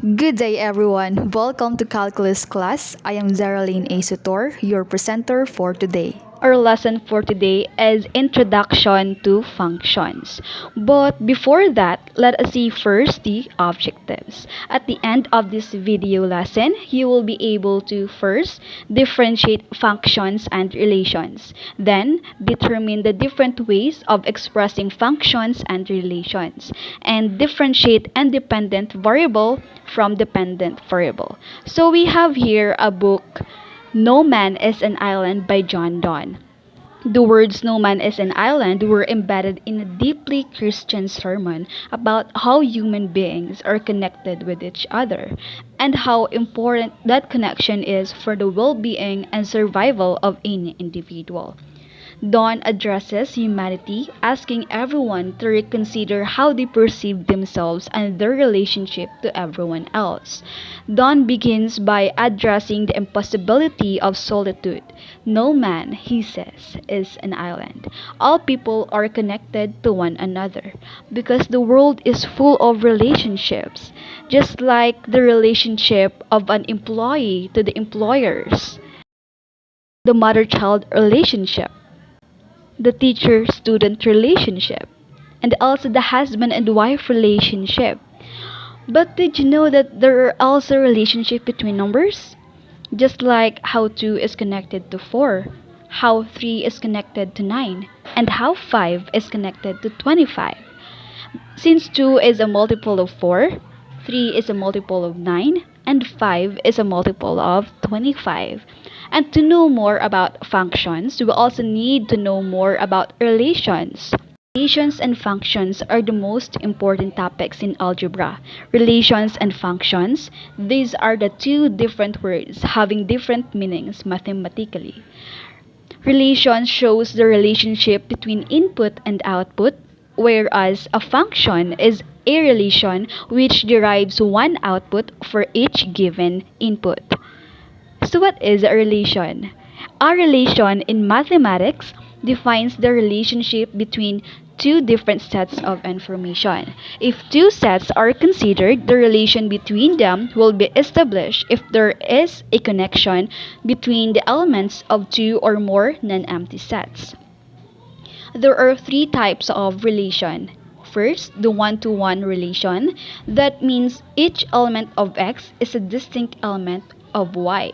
Good day, everyone. Welcome to Calculus class. I am Zeraline A. Sutor, your presenter for today. Our lesson for today is Introduction to Functions. But before that, let us see first the objectives. At the end of this video lesson, you will be able to first differentiate functions and relations. Then, determine the different ways of expressing functions and relations. And differentiate independent variable from dependent variable. So we have here a book, No Man is an Island by John Donne. The words "No Man is an Island" were embedded in a deeply Christian sermon about how human beings are connected with each other and how important that connection is for the well-being and survival of any individual. Dawn addresses humanity, asking everyone to reconsider how they perceive themselves and their relationship to everyone else. Dawn begins by addressing the impossibility of solitude. No man, he says, is an island. All people are connected to one another because the world is full of relationships, just like the relationship of an employee to the employers, the mother-child relationship, the teacher student relationship, and also the husband and wife relationship. But did you know that there are also relationships between numbers? Just like how 2 is connected to 4, how 3 is connected to 9, and how 5 is connected to 25. Since 2 is a multiple of 4, 3 is a multiple of 9, and 5 is a multiple of 25. And to know more about functions, we also need to know more about relations. Relations and functions are the most important topics in algebra. Relations and functions, these are the two different words having different meanings mathematically. Relation shows the relationship between input and output, whereas a function is a relation which derives one output for each given input. So what is a relation? A relation in mathematics defines the relationship between two different sets of information. If two sets are considered, the relation between them will be established if there is a connection between the elements of two or more non-empty sets. There are three types of relation. First, the one-to-one relation. That means each element of X is a distinct element of Y.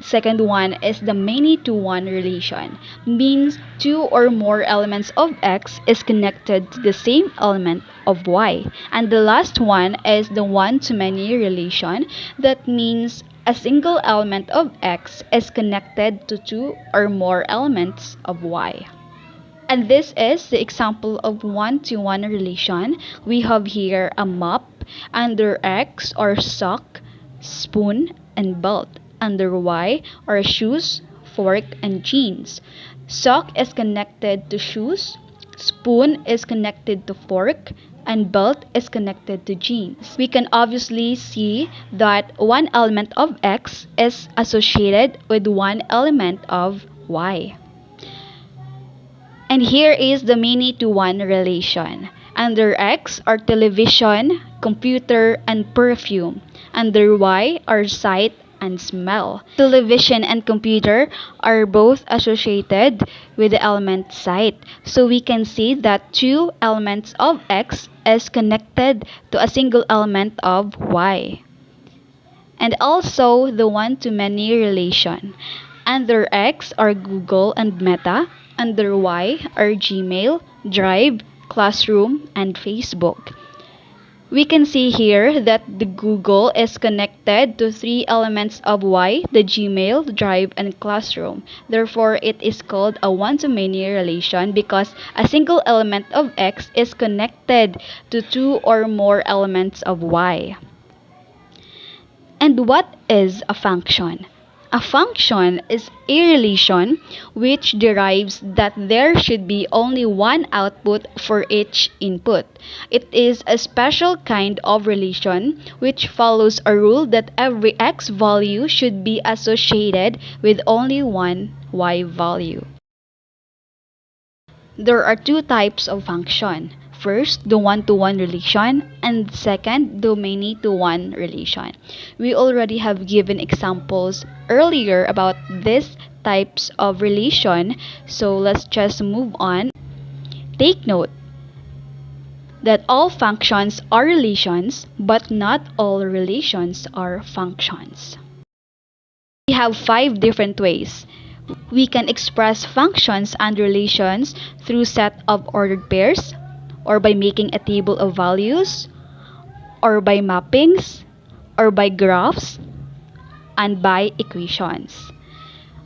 Second one is the many-to-one relation. Means two or more elements of X is connected to the same element of Y. And the last one is the one-to-many relation. That means a single element of X is connected to two or more elements of Y. And this is the example of one-to-one relation. We have here a map, under X are sock, spoon, and belt. Under Y are shoes, fork, and jeans. Sock is connected to shoes, spoon is connected to fork, and belt is connected to jeans. We can obviously see that one element of X is associated with one element of Y. And here is the many-to-one relation. Under X are television, computer, and perfume. Under Y are sight and smell. Television and computer are both associated with the element sight. So we can see that two elements of X is connected to a single element of Y. And also the one-to-many relation. Under X are Google and Meta. Under Y are Gmail, Drive, Classroom, and Facebook. We can see here that the Google is connected to three elements of Y, the Gmail, Drive, and Classroom. Therefore, it is called a one-to-many relation because a single element of X is connected to two or more elements of Y. And what is a function? A function is a relation which derives that there should be only one output for each input. It is a special kind of relation which follows a rule that every x value should be associated with only one y value. There are two types of function. First, the one-to-one relation, and second, the many-to-one relation. We already have given examples earlier about these types of relation, so let's just move on. Take note that all functions are relations, but not all relations are functions. We have 5 different ways. We can express functions and relations through set of ordered pairs, or by making a table of values, or by mappings, or by graphs, and by equations.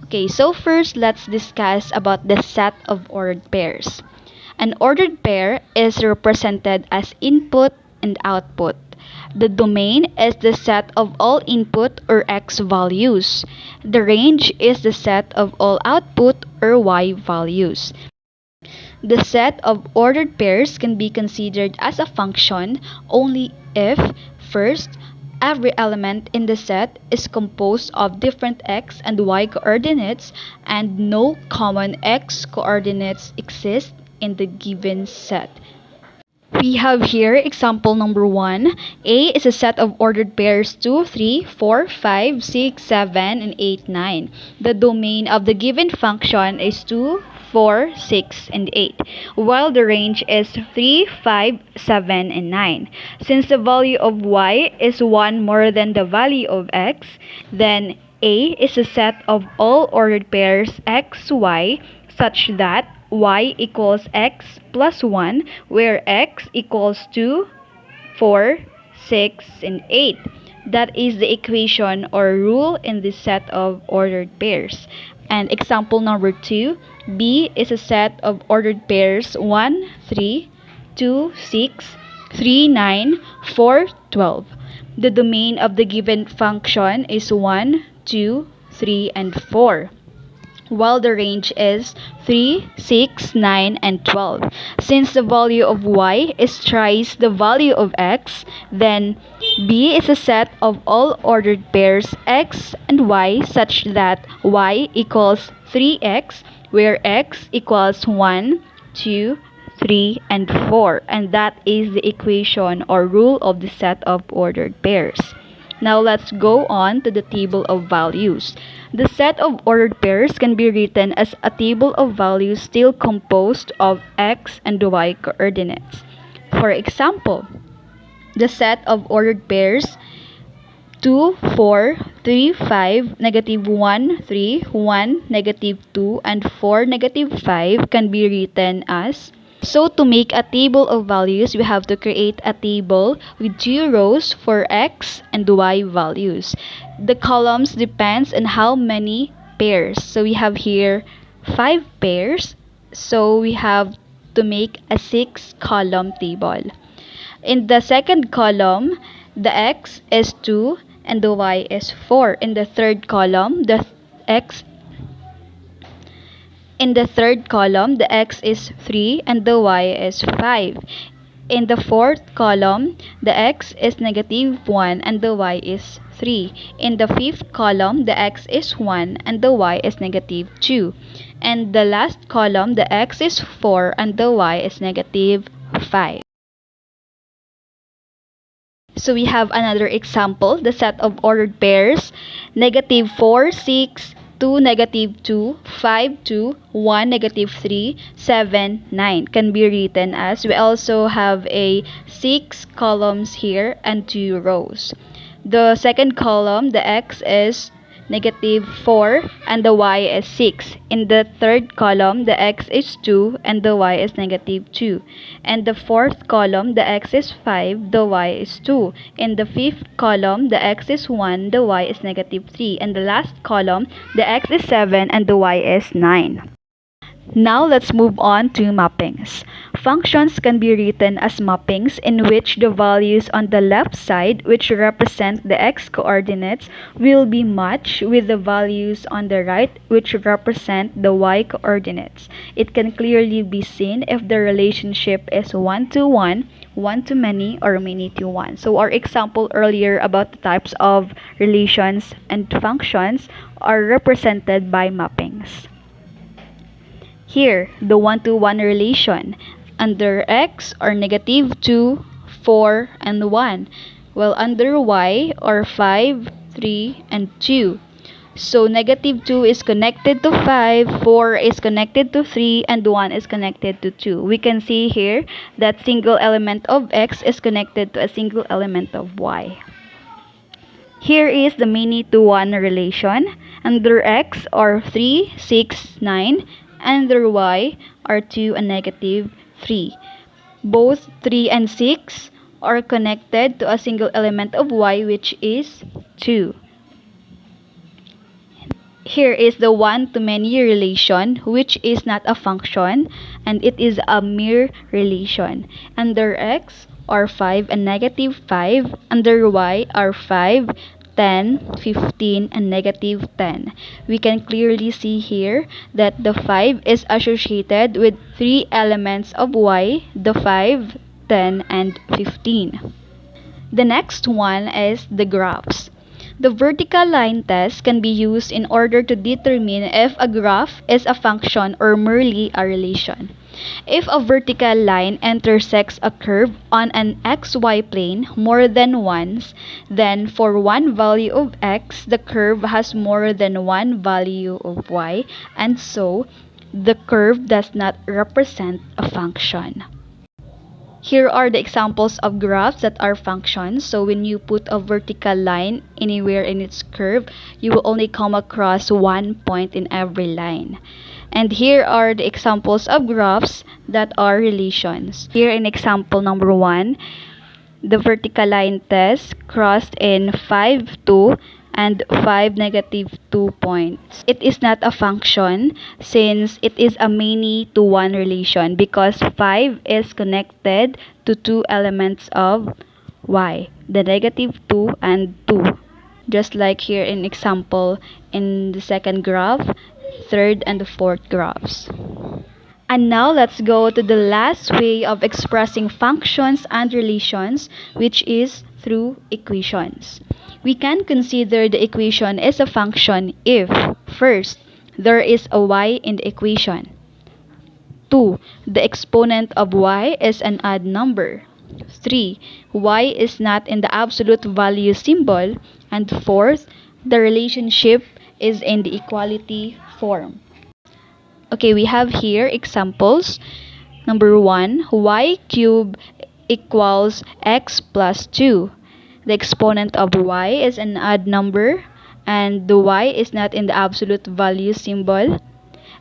Okay, so first let's discuss about the set of ordered pairs. An ordered pair is represented as input and output. The domain is the set of all input or x values. The range is the set of all output or y values. The set of ordered pairs can be considered as a function only if, first, every element in the set is composed of different x and y coordinates and no common x coordinates exist in the given set. We have here example number 1. A is a set of ordered pairs 2, 3, 4, 5, 6, 7, and 8, 9. The domain of the given function is 2, 4, 6, and 8, while the range is 3, 5, 7, and 9. Since the value of y is 1 more than the value of x, then A is a set of all ordered pairs x, y such that y equals x plus 1, where x equals 2, 4, 6, and 8. That is the equation or rule in this set of ordered pairs. And example number 2, B is a set of ordered pairs 1, 3, 2, 6, 3, 9, 4, 12. The domain of the given function is 1, 2, 3, and 4, while the range is 3, 6, 9, and 12. Since the value of y is thrice the value of x, then B is a set of all ordered pairs x and y such that y equals 3x, where x equals 1, 2, 3, and 4. And that is the equation or rule of the set of ordered pairs. Now let's go on to the table of values. The set of ordered pairs can be written as a table of values still composed of x and y coordinates. For example, the set of ordered pairs 2, 4, 3, 5, negative 1, 3, 1, negative 2, and 4, negative 5 can be written as. So to make a table of values, we have to create a table with 2 rows for x and y values. The columns depends on how many pairs. So we have here 5 pairs. So we have to make a 6-column table. In the second column, the x is 2 and the y is 4. In the third column, the x is 3 and the y is 5. In the fourth column, the x is negative 1 and the y is 3. In the fifth column, the x is 1 and the y is negative 2. And the last column, the x is 4 and the y is negative 5. So we have another example, the set of ordered pairs, negative 4, 6, 2, negative 2, 5, 2, 1, negative 3, 7, 9 can be written as. We also have a 6 columns here and 2 rows. The second column, the x is negative 4 and the y is 6. In the third column, the x is 2 and the y is negative 2. And the fourth column, the x is 5, the y is 2. In the fifth column, the x is 1, the y is negative 3. And the last column, the x is 7 and the y is 9. Now let's move on to mappings. Functions can be written as mappings in which the values on the left side, which represent the x coordinates, will be matched with the values on the right, which represent the y coordinates. It can clearly be seen if the relationship is 1-to-1, 1-to-many, or many-to-one. So our example earlier about the types of relations and functions are represented by mappings. Here, the 1-to-1 relation. Under x are negative 2, 4, and 1. While under y are 5, 3, and 2. So negative 2 is connected to 5, 4 is connected to 3, and 1 is connected to 2. We can see here that single element of x is connected to a single element of y. Here is the many to 1 relation. Under x are 3, 6, 9. Under y are 2 and negative 3. Both 3 and 6 are connected to a single element of y, which is 2. Here is the one-to-many relation, which is not a function, and it is a mere relation. Under x are 5 and negative 5. Under y are 5, 10, 15, and negative 10. We can clearly see here that the 5 is associated with 3 elements of y, the 5, 10, and 15. The next one is the graphs. The vertical line test can be used in order to determine if a graph is a function or merely a relation. If a vertical line intersects a curve on an xy plane more than once, then for one value of x, the curve has more than one value of y, and so the curve does not represent a function. Here are the examples of graphs that are functions. So when you put a vertical line anywhere in its curve, you will only come across one point in every line. And here are the examples of graphs that are relations. Here in example number 1, the vertical line test crossed in 5, 2 and 5, negative 2 points. It is not a function since it is a many to one relation because 5 is connected to 2 elements of y, the negative 2 and 2. Just like here in example in the second graph, third and the fourth graphs. And now let's go to the last way of expressing functions and relations, which is through equations. We can consider the equation as a function if, first, there is a y in the equation. 2. The exponent of y is an odd number. 3. Y is not in the absolute value symbol. And fourth, the relationship is in the equality form. Okay, we have here examples. Number 1, y cubed equals x plus 2. The exponent of y is an odd number and the y is not in the absolute value symbol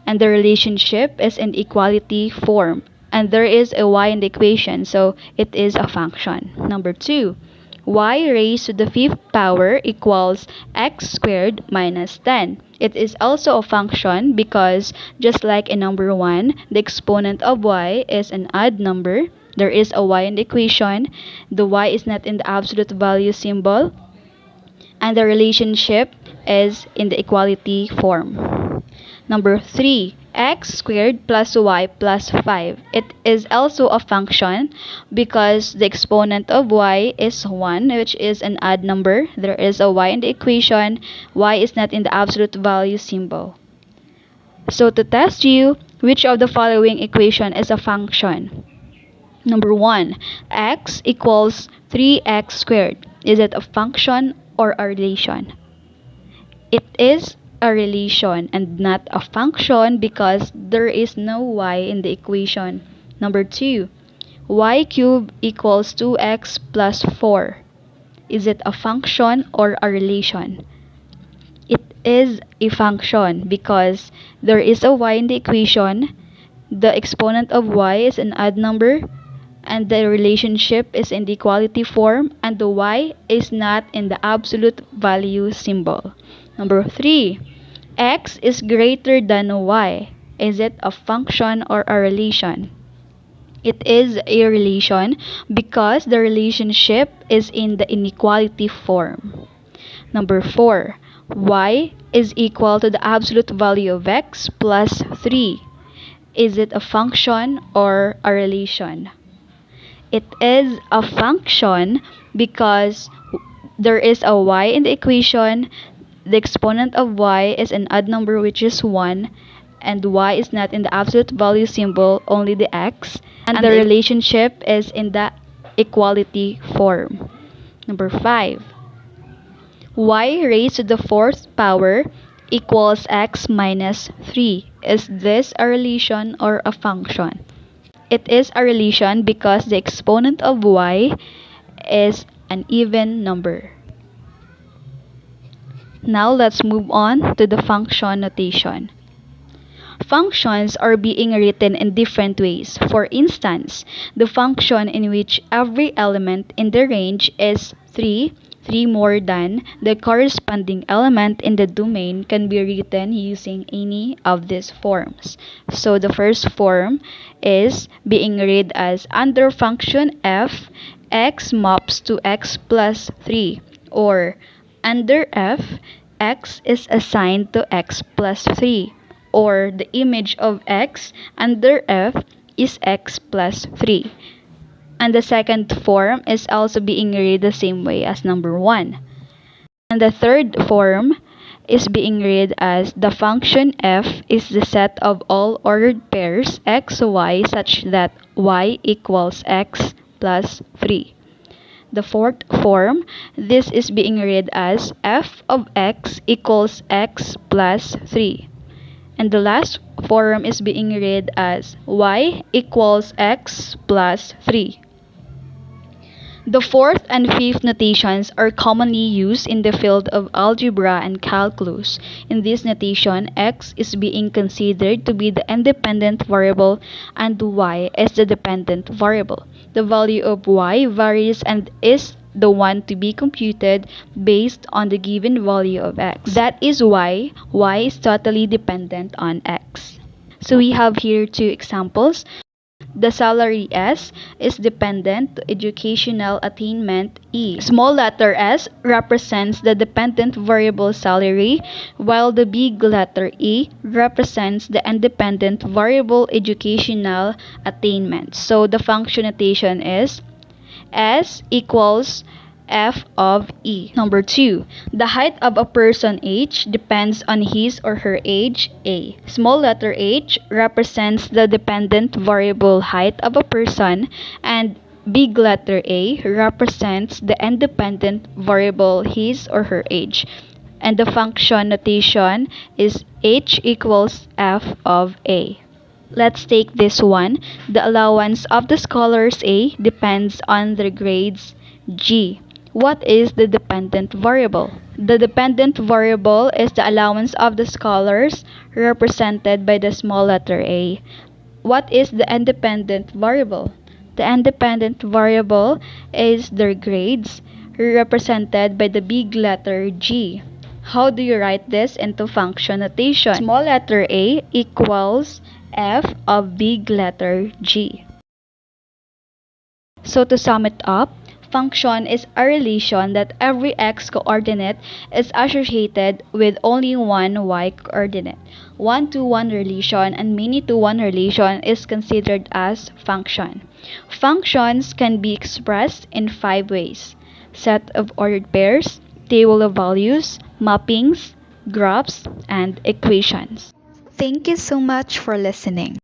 and the relationship is in equality form and there is a y in the equation, so it is a function. Number 2, y raised to the 5th power equals x squared minus 10. It is also a function because just like in number 1, the exponent of y is an odd number. There is a y in the equation. The y is not in the absolute value symbol. And the relationship is in the equality form. Number 3, x squared plus y plus 5. It is also a function because the exponent of y is 1, which is an odd number. There is a y in the equation. Y is not in the absolute value symbol. So to test you, which of the following equation is a function? Number 1, x equals 3x squared. Is it a function or a relation? It is a relation and not a function because there is no y in the equation. Number 2, y cubed equals 2x plus 4. Is it a function or a relation? It is a function because there is a y in the equation, the exponent of y is an odd number, and the relationship is in the equality form, and the y is not in the absolute value symbol. Number 3, x is greater than y. Is it a function or a relation? It is a relation because the relationship is in the inequality form. Number 4, y is equal to the absolute value of x plus 3. Is it a function or a relation? It is a function because there is a y in the equation, the exponent of y is an odd number which is 1, and y is not in the absolute value symbol, only the x, and the relationship is in the equality form. Number 5. Y raised to the fourth power equals x minus 3. Is this a relation or a function? It is a relation because the exponent of y is an even number. Now let's move on to the function notation. Functions are being written in different ways. For instance, the function in which every element in the range is 3 more than the corresponding element in the domain can be written using any of these forms. So the first form is being read as under function f, x maps to x plus 3, or under f, x is assigned to x plus 3, or the image of x under f is x plus 3. And the second form is also being read the same way as number 1. And the third form is being read as the function f is the set of all ordered pairs x, y such that y equals x plus 3. The fourth form, this is being read as f of x equals x plus 3. And the last form is being read as y equals x plus 3. The fourth and fifth notations are commonly used in the field of algebra and calculus. In this notation, x is being considered to be the independent variable and y is the dependent variable. The value of y varies and is the one to be computed based on the given value of x. That is why y is totally dependent on x. So we have here two examples. The salary S is dependent to educational attainment E. Small letter s represents the dependent variable salary, while the big letter E represents the independent variable educational attainment. So the function notation is S equals f of E. Number 2. The height of a person H depends on his or her age A. Small letter h represents the dependent variable height of a person, and big letter A represents the independent variable his or her age. And the function notation is H equals f of A. Let's take this one. The allowance of the scholars A depends on their grades G. What is the dependent variable? The dependent variable is the allowance of the scholars represented by the small letter a. What is the independent variable? The independent variable is their grades represented by the big letter G. How do you write this into function notation? Small letter a equals f of big letter G. So to sum it up, function is a relation that every x coordinate is associated with only one y coordinate. One-to-one relation and many-to-one relation is considered as function. Functions can be expressed in 5 ways: set of ordered pairs, table of values, mappings, graphs, and equations. Thank you so much for listening.